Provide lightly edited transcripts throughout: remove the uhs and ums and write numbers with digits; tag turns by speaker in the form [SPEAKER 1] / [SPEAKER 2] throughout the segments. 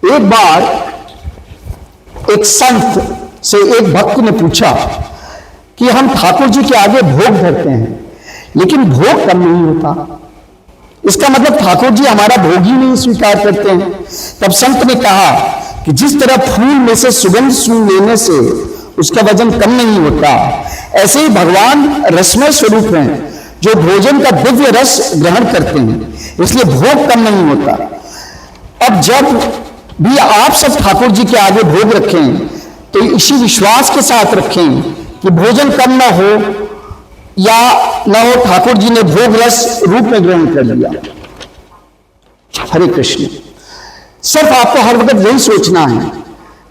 [SPEAKER 1] एक बार एक संत से एक भक्त ने पूछा कि हम ठाकुर जी के आगे भोग धरते हैं लेकिन भोग कम नहीं होता, इसका मतलब ठाकुर जी हमारा भोग ही नहीं स्वीकार करते हैं। तब संत ने कहा कि जिस तरह फूल में से सुगंध सूंघ लेने से उसका वजन कम नहीं होता, ऐसे ही भगवान रसमय स्वरूप हैं जो भोजन का दिव्य रस ग्रहण करते हैं, इसलिए भोग कम नहीं होता। अब जब भी आप सब ठाकुर जी के आगे भोग रखें तो इसी विश्वास के साथ रखें कि भोजन कम ना हो या ना हो, ठाकुर जी ने भोग रस रूप में ग्रहण कर लिया। हरे कृष्ण। सिर्फ आपको हर वक्त यही सोचना है,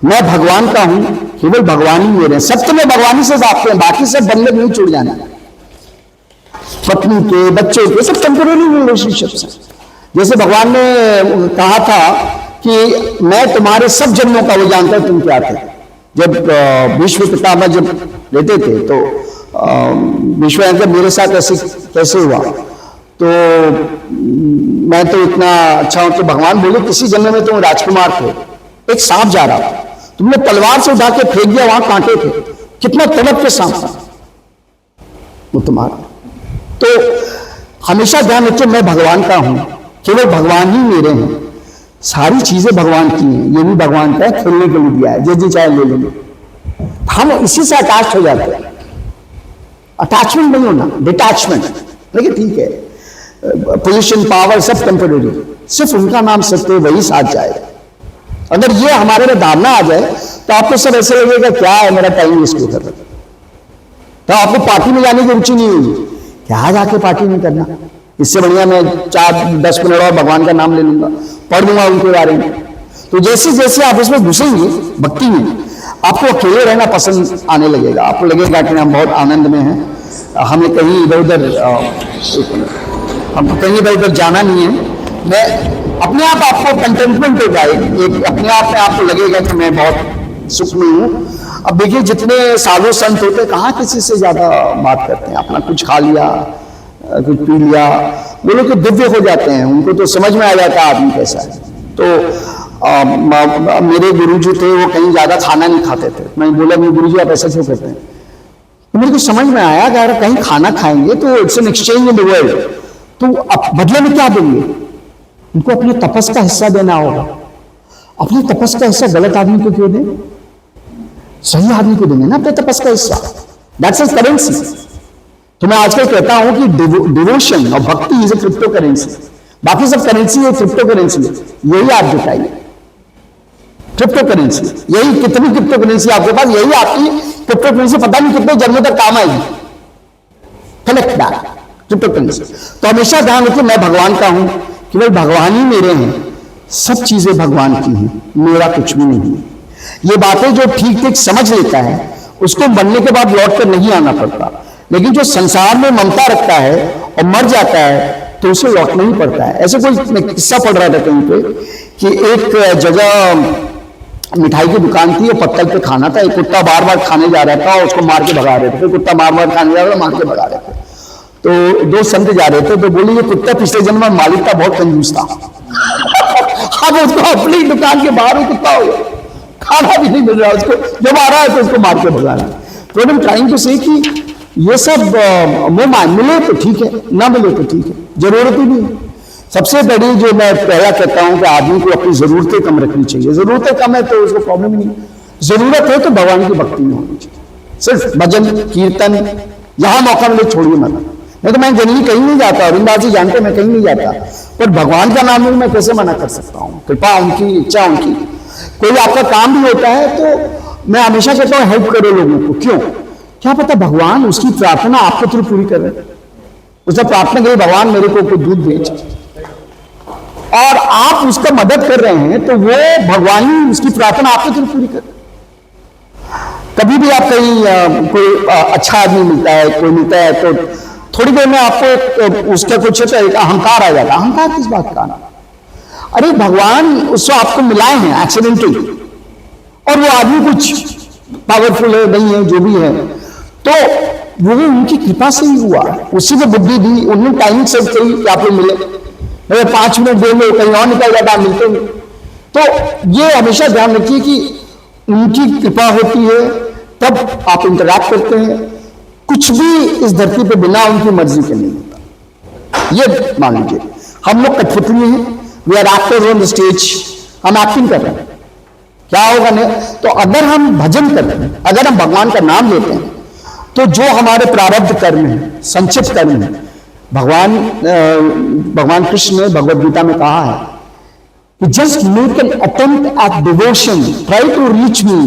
[SPEAKER 1] मैं भगवान का हूं, केवल भगवान ही मेरे हैं। सब तो मैं भगवान ही से जाते हैं, बाकी सब बंधन नहीं छूट जाना। पत्नी के, बच्चों के, सब टेम्पररी रिलेशनशिप्स हैं। जैसे भगवान ने कहा था कि मैं तुम्हारे सब जन्मों का वो जानता तुम क्या थे। जब विश्व पितामह जब रहते थे तो विश्व मेरे साथ ऐसे कैसे हुआ, तो मैं तो इतना अच्छा हूं। तो भगवान बोले किसी जन्म में तुम राजकुमार थे, एक सांप जा रहा था, तुमने तलवार से उठा के फेंक दिया, वहां कांटे थे, कितना तड़प के सांप था वो तुम्हारा। तो हमेशा ध्यान रखिए मैं भगवान का हूं, केवल भगवान ही मेरे हैं, सारी चीजें भगवान की हैं, ये भी भगवान का है, खेलने के लिए दिया है, जो चाहे ले लेंगे। हम इसी से अटैच हो जाते हैं। अटैचमेंट नहीं होना, डिटैचमेंट। लेकिन ठीक है, पोजीशन पावर सब टेम्पररी, सिर्फ उनका नाम सत्य, वही साथ जाएगा। अगर ये हमारे में धारणा आ जाए तो आपको सब ऐसे लगेगा क्या है मेरा टाइम वेस्ट क्यों कर रहा है। तो आपको पार्टी में जाने की रुचि नहीं होगी, क्या जाके पार्टी में करना, इससे बढ़िया मैं 4-10 मिनट और भगवान का नाम ले लूंगा, पढ़ लूंगा उनके बारे में। तो जैसे जैसे आप इसमें घुसेंगे भक्ति में, आपको अकेले रहना पसंद आने लगेगा। आपको लगेगा कि हम बहुत आनंद में हैं, हमें कहीं इधर उधर हमको कहीं इधर उधर जाना नहीं है। मैं अपने आप आपको कंटेंटमेंट हो जाएगी, एक अपने आप में आपको लगेगा कि मैं बहुत सुख में हूँ। अब देखिए जितने साधु संत होते कहाँ किसी से ज्यादा बात करते हैं, अपना कुछ खा लिया, कुछ पी लिया, वो लोग तो दिव्य हो जाते हैं, उनको तो समझ में आ जाता है आदमी कैसा है। तो मेरे गुरुजी थे, वो कहीं ज्यादा खाना नहीं खाते थे। मैं बोला मेरे गुरुजी आप ऐसा क्यों करते हैं, तो मेरे को समझ में आया कि अगर कहीं खाना खाएंगे तो it's an exchange in the world, तो बदले में क्या देंगे, उनको अपने तपस का हिस्सा देना होगा। अपने तपस का हिस्सा गलत आदमी को क्यों दें, सही आदमी को देंगे ना अपने तपस का हिस्सा, दैट्स अ करेंसी। तो मैं आजकल कहता हूं कि डिवोशन और भक्ति इज ए क्रिप्टो करेंसी, बाकी सब करेंसी है, क्रिप्टो करेंसी है, यही आप जुटाइए। क्रिप्टो करेंसी, यही कितनी क्रिप्टो करेंसी आपके पास, यही आपकी क्रिप्टो करेंसी पता नहीं कितने जन्मों तक काम आएगी। Collect that crypto currency. तो हमेशा ध्यान रखिए मैं भगवान का हूं, केवल भगवान ही मेरे हैं, सब चीजें भगवान की हैं, मेरा कुछ भी नहीं है। ये बातें जो ठीक ठीक समझ लेता है उसको मरने के बाद लौट कर नहीं आना पड़ता, लेकिन जो संसार में ममता रखता है और मर जाता है तो उसे लौटना ही पड़ता है। ऐसे कोई किस्सा पढ़ रहा था कहीं पे कि एक जगह मिठाई की दुकान थी, और पत्तल पे खाना था, एक कुत्ता बार बार खाने जा रहा था और उसको मार के भगा रहे थे, फिर कुत्ता बार बार खाने जा रहा था, मार के भगा रहे थे। तो दो संत जा रहे थे, तो बोले ये कुत्ता पिछले जन्म में मालिक का बहुत कंजूस था अब उसको अपनी दुकान के बाहर कुत्ता हो गया, खाना भी नहीं मिल रहा उसको, जब आ रहा है तो उसको मार के भगा रहा है। तो आई एम ट्राइंग टू से कि ये सब मोह मिले तो ठीक है, ना मिले तो ठीक है, जरूरत ही नहीं। सबसे बड़ी जो मैं पहला कहता हूं कि आदमी को अपनी जरूरतें कम रखनी चाहिए। जरूरतें कम है तो उसको प्रॉब्लम नहीं, जरूरत है तो भगवान की भक्ति में होनी चाहिए। सिर्फ भजन कीर्तन जहां मौका मिले छोड़िए मत। नहीं तो मैं जनरली कहीं नहीं जाता, वृंदावन जी जानते मैं कहीं नहीं जाता, पर भगवान का नाम मैं कैसे मना कर सकता हूँ, कृपा उनकी, इच्छा उनकी। कोई आपका काम भी होता है तो मैं हमेशा कहता हूँ हेल्प करो लोगों को। क्यों, क्या पता भगवान उसकी प्रार्थना आपके थ्रू पूरी कर रहे हैं। उसने प्रार्थना करी भगवान मेरे को कोई दूध भेज, और आप उसका मदद कर रहे हैं तो वो भगवान ही उसकी प्रार्थना आपके थ्रू पूरी कर। कभी भी आप कहीं कोई अच्छा आदमी मिलता है, कोई मिलता है, तो थोड़ी देर में आपको उसका कुछ अहंकार आ जाता है। अहंकार किस बात का आना, अरे भगवान उससे आपको मिलाए हैं एक्सीडेंटली, और वो आदमी कुछ पावरफुल है नहीं है जो भी है, तो वो उनकी कृपा से ही हुआ, उसी को बुद्धि दी, उन्होंने टाइमिंग सेट करी कि आप लोग मिले। 5 मिनट दे लो, कहीं और निकल जाता, मिलते नहीं। तो ये हमेशा ध्यान रखिए कि उनकी कृपा होती है तब आप इंटरैक्ट करते हैं। कुछ भी इस धरती पे बिना उनकी मर्जी के नहीं होता। ये मान लीजिए हम लोग कठपुतली हैं, we are actors on the stage, हम एक्टिंग कर रहे हैं, क्या होगा नहीं? तो अगर हम भजन कर रहे हैं, अगर हम भगवान का नाम लेते हैं, तो जो हमारे प्रारब्ध कर्म है, संचित कर्म है, भगवान कृष्ण ने भगवद गीता में कहा है कि just make an attempt at devotion, try to reach me,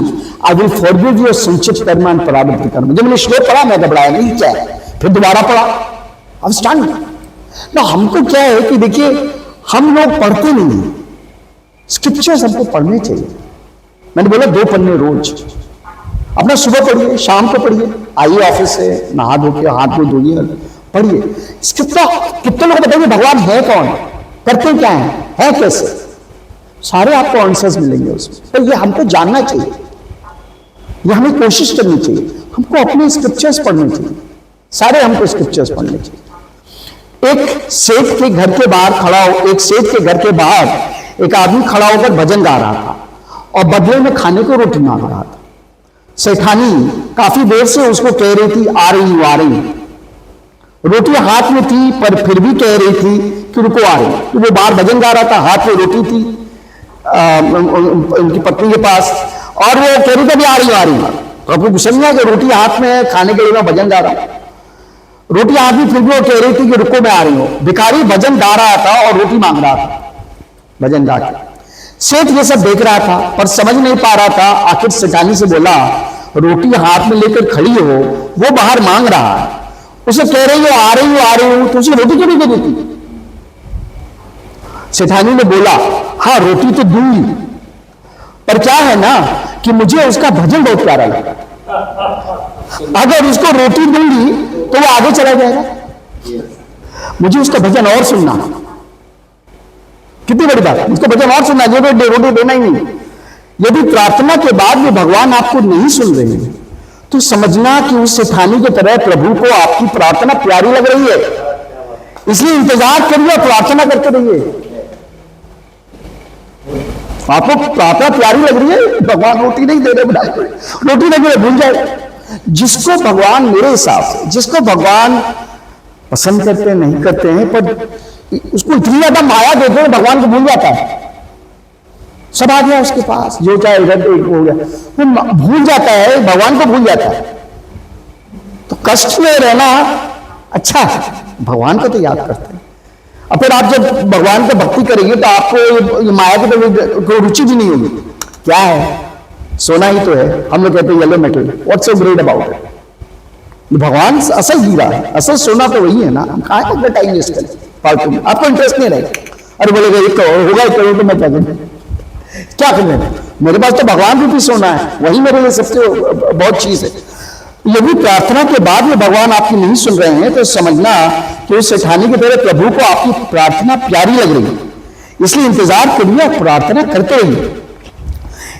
[SPEAKER 1] I will forgive your संचित कर्म एंड प्रारब्ध कर्म। जब मैंने श्लोक पढ़ा मैं घबराया नहीं, क्या है, फिर दोबारा पढ़ा, अब स्टैंड ना। हमको क्या है कि देखिए हम लोग पढ़ते नहीं, स्क्रिप्चर्स हमको पढ़ने चाहिए। मैंने बोला 2 पन्ने रोज, अपना सुबह पढ़िए, शाम को पढ़िए, आइए ऑफिस से नहा धो के हाथ में धोइए, पढ़िए। कितने लोग बताइए भगवान है कौन, करते क्या है कैसे, सारे आपको आंसर्स मिलेंगे उसमें। तो ये हमको जानना चाहिए, ये हमें कोशिश करनी चाहिए, हमको अपने स्क्रिप्चर्स पढ़ने चाहिए, सारे हमको स्क्रिप्चर्स पढ़ने चाहिए। एक सेठ के घर के बाहर खड़ा हो, एक सेठ के घर के बाहर एक आदमी खड़ा होकर भजन गा रहा था और बदले में खाने को रोटी मांग रहा था। सेठानी काफी देर से उसको कह रही थी आ रही हूं, आ रही हूं। रोटी हाथ में थी पर फिर भी कह रही थी कि रुको आ रही। तो वो बाहर भजन गा रहा था, हाथ में रोटी थी उनकी पत्नी के पास, और वो कह रही थी अभी आ रही हूं, आ रही हूं। तो आपको गुस्सा नहीं आया कि रोटी हाथ में खाने के लिए मैं भजन गा रहा हूं, रोटी हाथ में, फिर भी वो कह रही थी कि रुको मैं आ रही हूं। भिखारी भजन गा रहा था और रोटी मांग रहा था भजन गा के। सेठ ये सब देख रहा था पर समझ नहीं पा रहा था। आखिर सेठानी से बोला रोटी हाथ में लेकर खड़ी हो, वो बाहर मांग रहा है, उसे कह रही हो आ रही हूं, आ रही हूं, तो उसे रोटी क्यों नहीं दे देती? सेठानी ने बोला हाँ रोटी तो दूंगी, पर क्या है ना कि मुझे उसका भजन बहुत प्यारा लगा, अगर उसको रोटी दूंगी तो वो आगे चला जाएगा, मुझे उसका भजन और सुनना। कितनी बड़ी बात है, उसको भजन और सुनना, जो रोटी देना ही नहीं। यदि प्रार्थना के बाद भी भगवान आपको नहीं सुन रहे हैं तो समझना कि उस सेठानी की तरह प्रभु को आपकी प्रार्थना प्यारी लग रही है, इसलिए इंतजार करिए, प्रार्थना करते रहिए। आपको प्रार्थना प्यारी लग रही है, भगवान रोटी नहीं दे रहे, रोटी नहीं दे रहे, भूल जाए। जिसको भगवान, मेरे हिसाब से जिसको भगवान पसंद करते नहीं करते हैं, पर उसको इतनी ज्यादा माया देते हैं भगवान को भूल जाता है। सब आ गया उसके पास, जो चाहे इधर हो गया, वो भूल जाता है, भगवान को भूल जाता है। तो कष्ट में रहना अच्छा है, भगवान को तो याद करते हैं। और फिर आप जब भगवान को भक्ति करेंगे तो आपको ये माया की तो रुचि भी नहीं होगी। क्या है, सोना ही तो है। हम लोग कहते हैं yellow metal, what's so great about it. भगवान असल हीरा है, असल सोना तो वही है ना। हम कहाँ अपना टाइम वेस्ट करें फालतू में, आपको इंटरेस्ट नहीं रहेगा। अरे बोलेगा ये करो, होगा ही करो तो मैं क्या करने, मेरे पास तो भगवान रूपी सोना है, वही मेरे लिए सबसे बहुत चीज है। यदि प्रार्थना के बाद में भगवान आपकी नहीं सुन रहे हैं तो समझना कि उस सेठानी की तरह प्रभु को आपकी प्रार्थना प्यारी लग रही है, इसलिए इंतजार करिए, प्रार्थना करते रहिए।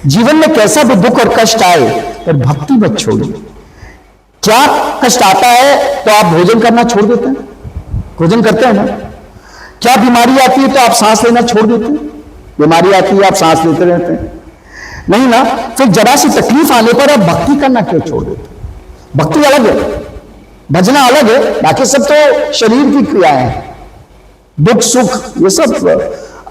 [SPEAKER 1] जीवन में कैसा भी दुख और कष्ट आए पर भक्ति मत छोड़िए। क्या कष्ट आता है तो आप भोजन करना छोड़ देते हैं, भोजन करते हैं ना। क्या बीमारी आती है तो आप सांस लेना छोड़ देते हैं, बीमारी आती है आप सांस लेते रहते हैं, नहीं ना। फिर जरा सी तकलीफ आने पर आप भक्ति करना क्यों छोड़ देते? भक्ति अलग है, भजना अलग है, बाकी सब तो शरीर की क्रियाएं हैं। दुख सुख ये सब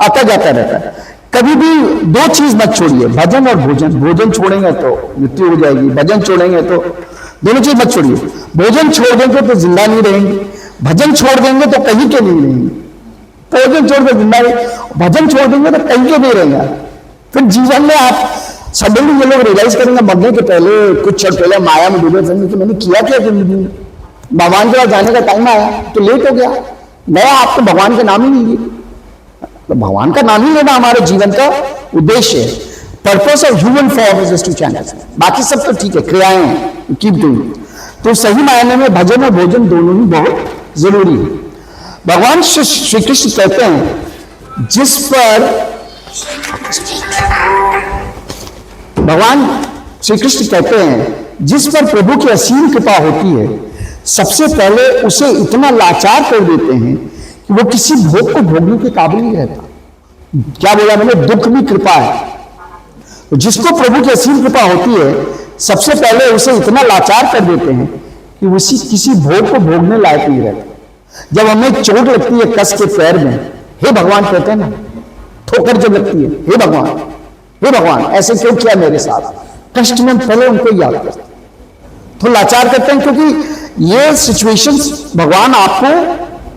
[SPEAKER 1] आता जाता रहता है। कभी भी 2 चीज मत छोड़िए, भजन और भोजन। भोजन छोड़ेंगे तो मृत्यु हो जाएगी, भजन छोड़ेंगे तो, दोनों चीज मत छोड़िए। भोजन छोड़ देंगे तो जिंदा नहीं रहेंगे, भजन छोड़ देंगे तो कहीं के नहीं रहेंगे। भोजन छोड़ के जिंदा रहे, भजन छोड़ देंगे तो कहीं के नहीं रहेंगे। फिर जीवन में आप सडनली ये लोग रियलाइज करेंगे मरने के पहले, कुछ क्षण पहले माया में डूबे थे कि मैंने किया क्या जिंदगी में। भगवान के पास जाने का टाइम आया तो लेट हो गया, नया आपको भगवान का नाम ही नहीं लिया। तो भगवान का नाम ही लेना हमारे जीवन का उद्देश्य है। Purpose of human form is to channel, बाकी सब तो ठीक है, क्रियाएं हैं, कीप डूइंग। तो सही मायने में भजन और भोजन दोनों ही बहुत जरूरी है। भगवान श्री कृष्ण कहते हैं जिस पर भगवान श्री कृष्ण कहते हैं जिस पर प्रभु की असीम कृपा होती है, सबसे पहले उसे इतना लाचार कर देते हैं कि वो किसी भोग को भोगने के काबिल नहीं रहता। क्या बोला मैंने, दुख भी कृपा है। तो जिसको प्रभु की असीम कृपा होती है, सबसे पहले उसे इतना लाचार कर देते हैं कि उसी किसी भोग को भोगने लायक नहीं रहते। जब हमें चोट लगती है कस के पैर में, हे भगवान कहते हैं ना, ठोकर जब लगती है, हे भगवान ऐसे क्यों किया मेरे साथ, कष्ट में पहले उनको याद करते, तो लाचार करते हैं, क्योंकि ये सिचुएशंस भगवान आपको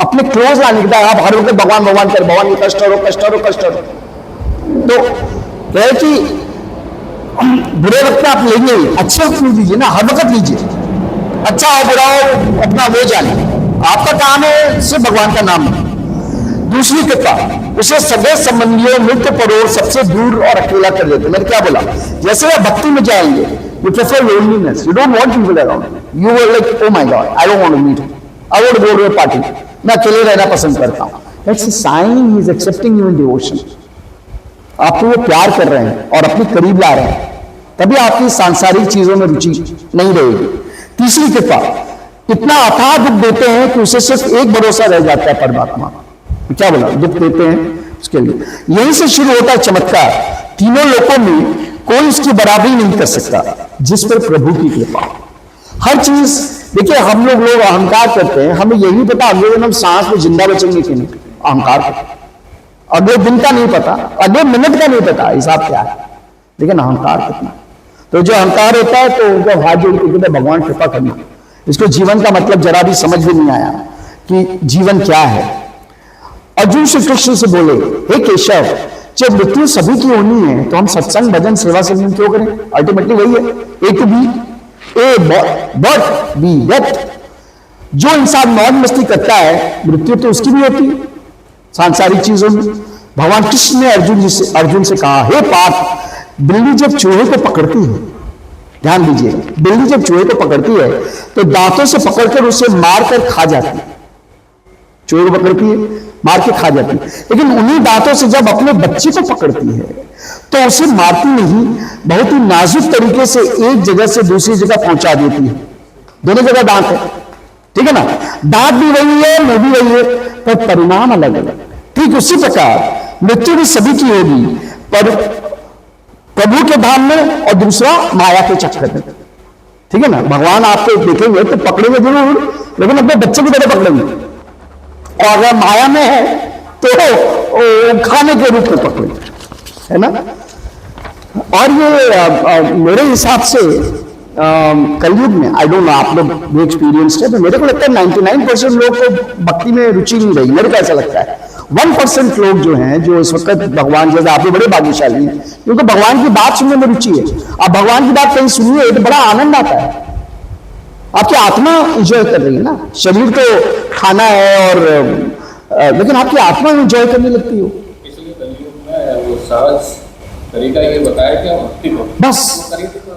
[SPEAKER 1] अपने क्लोज लाने के, आप हर वक्त भगवान भगवान कर, भगवान ये कष्ट हो, कष्ट हो, कष्ट हो। तो कहे कि बुरे वक्त में आप लेंगे, अच्छे वक्त नहीं लीजिए ना, हर वक्त लीजिए, अच्छा हो बुरा हो अपना वो जाने, आपका काम है सिर्फ भगवान का नाम है। दूसरी कृपा, उसे सगे संबंधियों, मित्र परोर सबसे दूर और अकेला कर देते। मैंने क्या बोला, जैसे आप भक्ति में जाएंगे, you prefer loneliness, you don't want people around, you were like oh my God, I don't want to meet, I want to go to a party, मैं अकेले रहना पसंद करता हूं। That's a sign he is accepting you in devotion. आपको वो प्यार कर रहे हैं और अपने करीब ला रहे हैं, तभी आपकी सांसारिक चीजों में रुचि नहीं रहेगी। तीसरी कृपा, इतना अथाह दुख देते हैं कि उसे सिर्फ एक भरोसा रह जाता है, परमात्मा। क्या बोला, दुख देते हैं उसके लिए। यहीं से शुरू होता है चमत्कार, तीनों लोकों में कोई इसकी बराबरी नहीं कर सकता, जिस पर प्रभु की कृपा। हर चीज देखिए, हम लोग अहंकार करते हैं, हमें यही नहीं पता अगले दिन हम सांस में जिंदा बचेंगे कि नहीं, अहंकार करते, अगले दिन का नहीं पता, अगले मिनट का नहीं पता हिसाब क्या है, लेकिन अहंकार कितना। तो जो अहंकार होता है, तो उनको हाथ जोड़ के भगवान कृपा करना, इसको जीवन का मतलब जरा भी समझ में नहीं आया कि जीवन क्या है। अर्जुन श्री कृष्ण से बोले, हे केशव, जब मृत्यु सभी की होनी है, तो हम सत्संग भजन सेवा संयम क्यों करें? अल्टीमेटली वही है, A to B, A but B death. जो इंसान मौज मस्ती करता है, मृत्यु तो उसकी भी होती है सांसारिक चीजों में। भगवान कृष्ण ने अर्जुन से कहा, हे पार्थ, बिल्ली जब चूहे को पकड़ती है, ध्यान दीजिए, बिल्ली जब चूहे को पकड़ती है तो दांतों से पकड़कर उसे मारकर खा जाती है। चूहे को पकड़ती है, मार के खा जाती है, लेकिन उन्हीं दांतों से जब अपने बच्चे को पकड़ती है तो उसे मारती नहीं, बहुत ही नाजुक तरीके से एक जगह से दूसरी जगह पहुंचा देती है। दोनों जगह दांत है, ठीक है ना, दांत भी वही है, मुंह भी वही है, पर परिणाम अलग अलग। ठीक उसी प्रकार मृत्यु भी सभी की होगी, पर प्रभु के धाम में और दूसरा माया के चक्कर में, ठीक है ना। भगवान आपको देखेंगे तो पकड़ेंगे जरूर, लेकिन अपने बच्चे की तरह पकड़ेंगे, और अगर माया में है तो खाने के रूप में पकड़ेंगे, है ना। और ये मेरे हिसाब से कलयुग में, आई डोंट नो आप लोग भी एक्सपीरियंस है, तो मेरे को लगता है 99% लोग को भक्ति में रुचि नहीं रही, मेरे को ऐसा लगता है। 1% लोग जो हैं, जो इस वक्त भगवान, जैसे आप बड़े भाग्यशाली हैं, क्योंकि भगवान की बात सुनने में रुचि है। आप भगवान की बात कहीं सुनिए तो बड़ा आनंद आता है, आपकी आत्मा एंजॉय कर रही है ना। शरीर तो खाना है और लेकिन आपकी आत्मा एंजॉय करने लगती हो।
[SPEAKER 2] इसलिए कलयुग में वो सहज तरीका ये बताया क्या, भक्ति
[SPEAKER 1] बस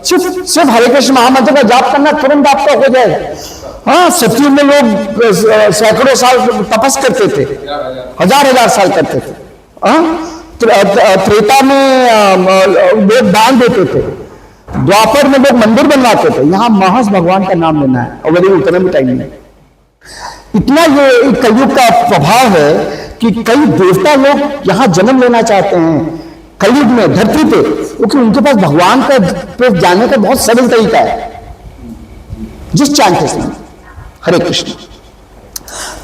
[SPEAKER 1] सिर्फ हरे कृष्ण महामंत्र का जाप करना, तुरंत आपका हो जाएगा। हाँ, सतयुग में लोग सैकड़ों साल तपस करते थे, हजार साल करते थे। त्रेता में लोग दान देते थे, द्वापर में लोग मंदिर बनवाते थे। यहां महज भगवान का नाम लेना है और वही उतना भी टाइम नहीं। इतना ये कलयुग का प्रभाव है कि कई देवता लोग यहां जन्म लेना चाहते हैं कलयुग में धरती पे, क्योंकि उनके पास भगवान का पे जाने का बहुत सरल तरीका है, जिस चांटे से। हरे कृष्ण।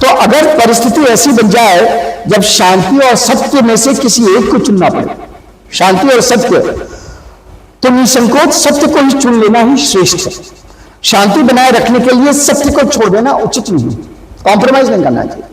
[SPEAKER 1] तो अगर परिस्थिति ऐसी बन जाए जब शांति और सत्य में से किसी एक को चुनना पड़े, शांति और सत्य, तो निसंकोच सत्य को ही चुन लेना ही श्रेष्ठ है। शांति बनाए रखने के लिए सत्य को छोड़ देना उचित नहीं, कॉम्प्रोमाइज नहीं करना चाहिए।